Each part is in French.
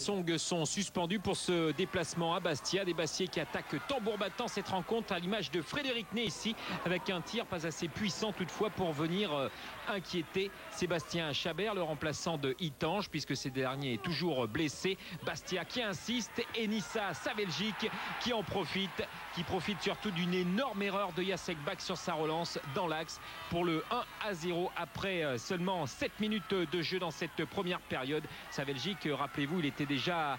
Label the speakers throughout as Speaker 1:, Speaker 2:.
Speaker 1: Song sont suspendus pour ce déplacement à Bastia. Des Bastiais qui attaquent tambour battant cette rencontre à l'image de Frédéric Ney ici, avec un tir pas assez puissant toutefois pour venir inquiéter Sébastien Chabert, le remplaçant de Itange, puisque ce dernier est toujours blessé. Bastia qui insiste et Nissa Savelgic qui en profite, qui profite surtout d'une énorme erreur de Jacek Bak sur sa relance dans l'axe pour le 1-0 après seulement 7 minutes de jeu dans cette première période. Savelgic, rappelez-vous, il était déjà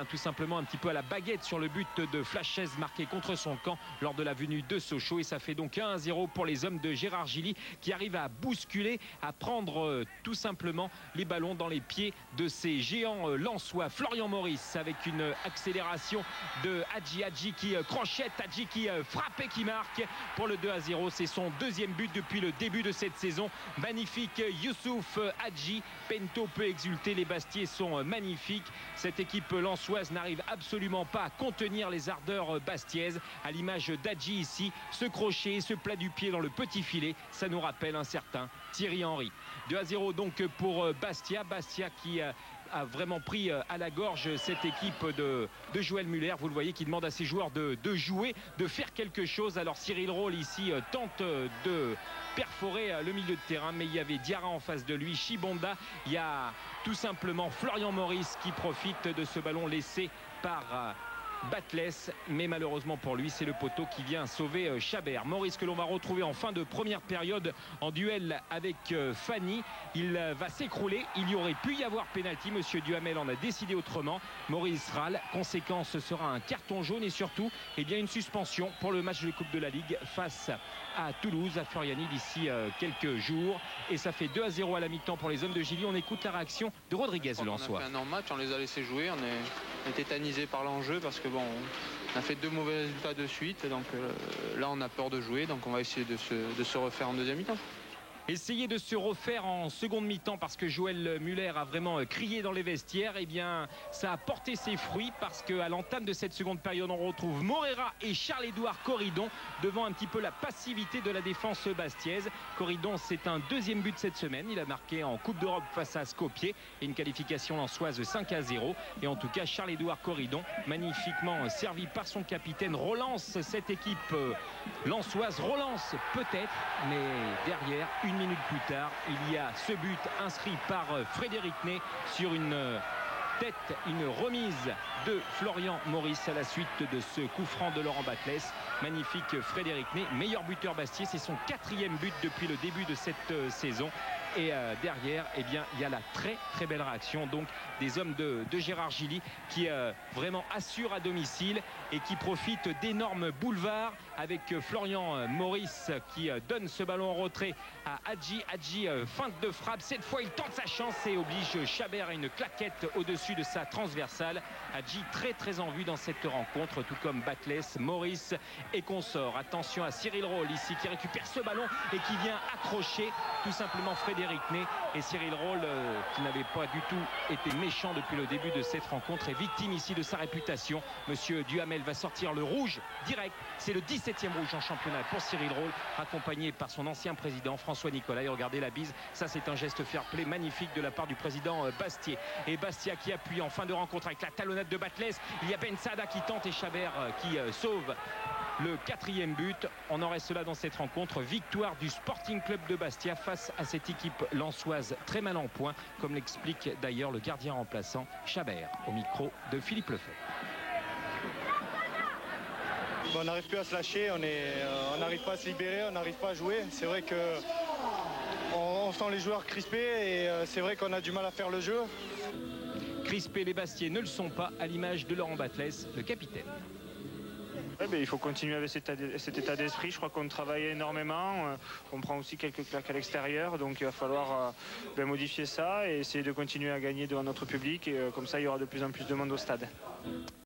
Speaker 1: tout simplement un petit peu à la baguette sur le but de Flashez marqué contre son camp lors de la venue de Sochaux, et ça fait donc 1-0 pour les hommes de Gérard Gilly qui arrivent à bousculer, à prendre tout simplement les ballons dans les pieds de ces géants lensois. Florian Maurice avec une accélération de Hadji qui crochette, Hadji qui frappe et qui marque pour le 2-0. C'est son deuxième but depuis le début de cette saison. Magnifique Youssouf Hadji. Pento peut exulter, les Bastiais sont magnifiques. Cette équipe lensoise n'arrive absolument pas à contenir les ardeurs bastiaises, à l'image d'Adji ici, ce crochet et ce plat du pied dans le petit filet, ça nous rappelle un certain Thierry Henry. 2-0 donc pour Bastia qui a vraiment pris à la gorge cette équipe de Joël Muller. Vous le voyez, qui demande à ses joueurs de jouer, de faire quelque chose. Alors Cyril Roll ici tente de perforer le milieu de terrain, mais il y avait Diarra en face de lui, Chibonda, il y a tout simplement Florian Maurice qui profite de ce ballon laissé par Batles, mais malheureusement pour lui, c'est le poteau qui vient sauver Chabert. Maurice que l'on va retrouver en fin de première période en duel avec Fanny. Il va s'écrouler. Il y aurait pu y avoir pénalty. Monsieur Duhamel en a décidé autrement. Maurice râle. Conséquence, ce sera un carton jaune et surtout une suspension pour le match de Coupe de la Ligue face à Toulouse, à Furiani d'ici quelques jours. Et ça fait 2-0 à la mi-temps pour les hommes de Gilly. On écoute la réaction de Rodriguez, le Lensois.
Speaker 2: On a fait un non-match, on les a laissés jouer. On est tétanisé par l'enjeu parce que on a fait 2 mauvais résultats de suite, donc là on a peur de jouer, donc on va essayer de se refaire en deuxième mi-temps.
Speaker 1: Essayer de se refaire en seconde mi-temps parce que Joël Muller a vraiment crié dans les vestiaires. Ça a porté ses fruits parce qu'à l'entame de cette seconde période, on retrouve Morera et Charles-Édouard Corridon devant un petit peu la passivité de la défense bastiaise. Corridon, c'est un deuxième but cette semaine. Il a marqué en Coupe d'Europe face à Skopje et une qualification lensoise 5-0. Et en tout cas, Charles-Édouard Corridon, magnifiquement servi par son capitaine, relance cette équipe lensoise. Relance peut-être, mais derrière, une minute plus tard, il y a ce but inscrit par Frédéric Ney sur une remise de Florian Maurice à la suite de ce coup franc de Laurent Batles. Magnifique Frédéric Ney, meilleur buteur bastiais, c'est son 4e but depuis le début de cette saison. Et derrière, il y a la très très belle réaction donc des hommes de Gérard Gilly qui vraiment assurent à domicile et qui profitent d'énormes boulevards avec Florian Maurice qui donne ce ballon en retrait à Hadji. Hadji feinte de frappe, cette fois il tente sa chance et oblige Chabert à une claquette au-dessus de sa transversale. Hadji très très en vue dans cette rencontre, tout comme Batles, Maurice et consorts. Attention à Cyril Roll ici qui récupère ce ballon et qui vient accrocher tout simplement Frédéric Ney. Et Cyril Roll qui n'avait pas du tout été méchant depuis le début de cette rencontre est victime ici de sa réputation. Monsieur Duhamel va sortir le rouge direct, c'est le 17e rouge en championnat pour Cyril Roll, accompagné par son ancien président François Nicolas. Et regardez la bise, ça c'est un geste fair play magnifique de la part du président Bastier. Et Bastia qui appuie en fin de rencontre avec la talonnade de Batles. Il y a Ben Sada qui tente et Chabert qui sauve le 4e but. On en reste là dans cette rencontre. Victoire du Sporting Club de Bastia face à cette équipe lensoise très mal en point, comme l'explique d'ailleurs le gardien remplaçant Chabert au micro de Philippe Lefebvre.
Speaker 3: On n'arrive plus à se lâcher, on n'arrive pas à se libérer, on n'arrive pas à jouer. C'est vrai que on sent les joueurs crispés et c'est vrai qu'on a du mal à faire le jeu.
Speaker 1: Crispés, les Bastiais ne le sont pas, à l'image de Laurent Batles, le capitaine.
Speaker 4: Il faut continuer avec cet état d'esprit. Je crois qu'on travaille énormément. On prend aussi quelques claques à l'extérieur. Donc il va falloir modifier ça et essayer de continuer à gagner devant notre public. Et comme ça, il y aura de plus en plus de monde au stade.